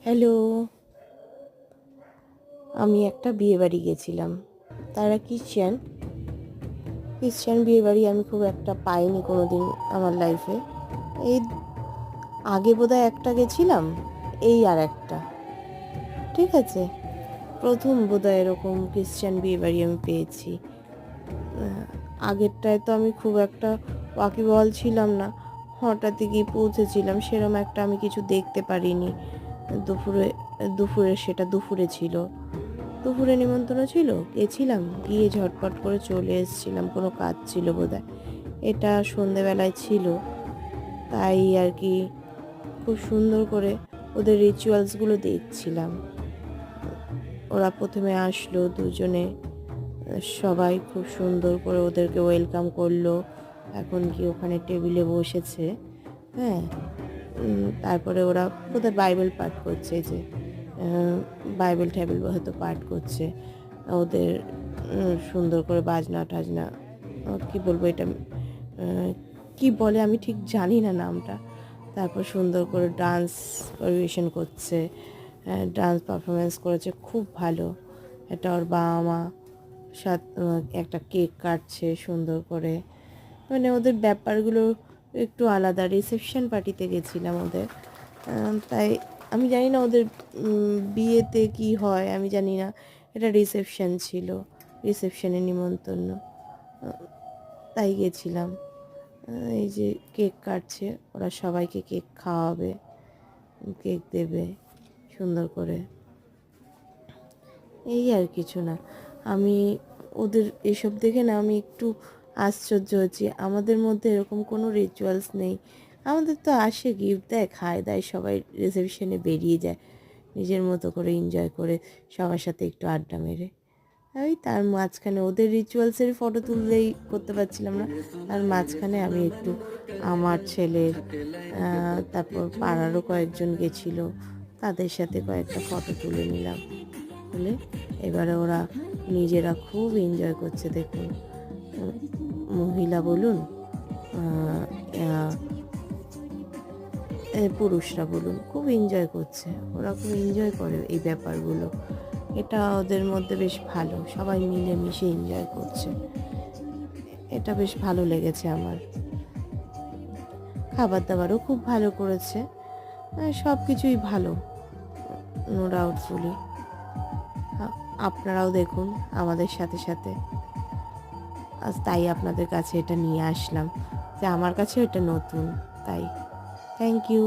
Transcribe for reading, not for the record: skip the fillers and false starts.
Hello, আমি একটা বিয়েবাড়ি গেছিলাম। তারা ক্রিশ্চিয়ান বিয়েবাড়ি আমি খুব একটা পাইনি কোনো দিন আমার লাইফে। এই আগে বোধহয় একটা গেছিলাম, এই আর একটা। ঠিক আছে, প্রথম বোধহয় এরকম ক্রিশ্চিয়ান বিয়েবাড়ি আমি পেয়েছি। আগেরটায় তো আমি খুব একটা ওয়াকিবহাল ছিলাম না, হঠাৎই গিয়ে পৌঁছেছিলাম, সেরকম একটা আমি কিছু দেখতে পারিনি। দুপুরে সেটা দুপুরে ছিল, দুপুরে নিমন্ত্রণ ছিল, গেছিলাম, গিয়ে ঝটপট করে চলে এসেছিলাম, কোনো কাজ ছিল বোধহয়। এটা সন্ধেবেলায় ছিল, তাই আর কি খুব সুন্দর করে ওদের রিচুয়ালসগুলো দেখছিলাম। ওরা প্রথমে আসলো দুজনে, সবাই খুব সুন্দর করে ওদেরকে ওয়েলকাম করলো। এখন কি ওখানে টেবিলে বসেছে, হ্যাঁ। তারপরে ওরা বোধহয় বাইবেল পাঠ করছে, যে বাইবেল ট্যাবেল হয়তো পাঠ করছে। ওদের সুন্দর করে বাজনা টাজনা, কি বলবো এটা, কি বলে আমি ঠিক জানি না নামটা। তারপর সুন্দর করে ডান্স পরিবেশন করছে, ডান্স পারফরমেন্স করেছে খুব ভালো। এটা ওর বাবা মা একটা কেক কাটছে সুন্দর করে। মানে ওদের ব্যাপারগুলো একটু আলাদা। রিসেপশন পার্টিতে গেছিলাম ওদের, তাই আমি জানি না ওদের বিয়েতে কি হয়, আমি জানি না। এটা রিসেপশন ছিল, রিসেপশনের নিমন্ত্রণ, তাই গেছিলাম। এই যে কেক কাটছে, ওরা সবাইকে কেক খাওয়াবে, কেক দেবে সুন্দর করে, এই আর কিছু না। আমি ওদের এসব দেখে না আমি একটু আশ্চর্য হচ্ছি। আমাদের মধ্যে এরকম কোনো রিচুয়ালস নেই। আমাদের তো আসে, গিফট দেয়, খায় দায়, সবাই রিসেপশনে বেরিয়ে যায় নিজের মতো করে এনজয় করে, সবার সাথে একটু আড্ডা মেরে। ওই তার মাঝখানে ওদের রিচুয়ালসের ফটো তুললেই করতে পারছিলাম না, তার মাঝখানে আমি একটু আমার ছেলের, তারপর পাড়ারও কয়েকজন গেছিলো, তাদের সাথে কয়েকটা ফটো তুলে নিলাম। তুলে এবারে ওরা নিজেরা খুব এনজয় করছে, দেখুন। মহিলা বলুন, পুরুষরা বলুন, খুব এনজয় করছে। ওরা খুব এনজয় করে এই ব্যাপারগুলো। এটা ওদের মধ্যে বেশ ভালো, সবাই মিলেমিশে এনজয় করছে। এটা বেশ ভালো লেগেছে আমার। খাবার দাবারও খুব ভালো করেছে, সব কিছুই ভালো, নো ডাউটফুলি। আপনারাও দেখুন আমাদের সাথে সাথে। আজ তাই আপনাদের কাছে এটা নিয়ে আসলাম, যে আমার কাছেও এটা নতুন, তাই। Thank you.